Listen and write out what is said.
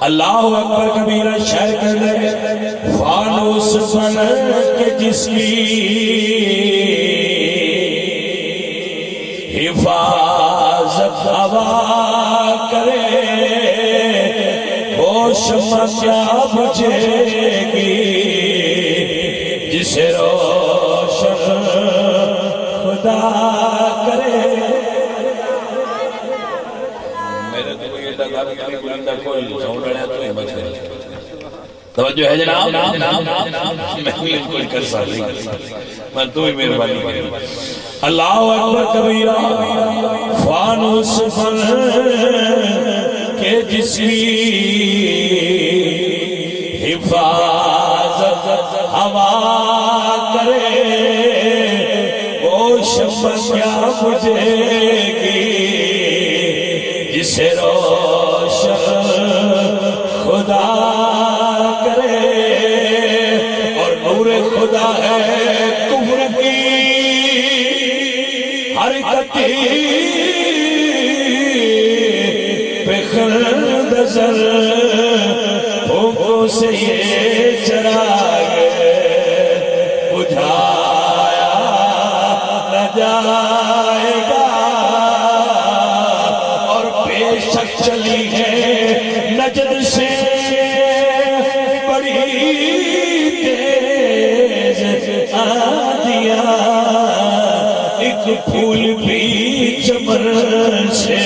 اللہ اکبر کبیرہ شہر کردے فانوس بن کے جس کی حفاظت ہوا کرے وہ شمع کیا بجھے گی جسے روشن خدا کرے. میرے تو یہ لگا کہ بلندہ کوئی ساؤنڈ رہا تو ہی بچ گئے. توجہ ہے جناب, میں نہیں کوئی کر سکتا, میں تو ہی مہربانی کروں. اللہ اکبر کبیرہ فانوس بن کے جس کی حفاظت ہوا کرے وہ شمع کیا بجھے گی جسے روشن خدا کرے. اور نور خدا ہے کفر کی حرکتی پہ خندزر بھوکوں سے یہ چراغ بجھایا نہ جائے گا. اور بے شک چلی ہے نجد سے بڑی تیز آندیاں, ایک پھول بھی چمن سے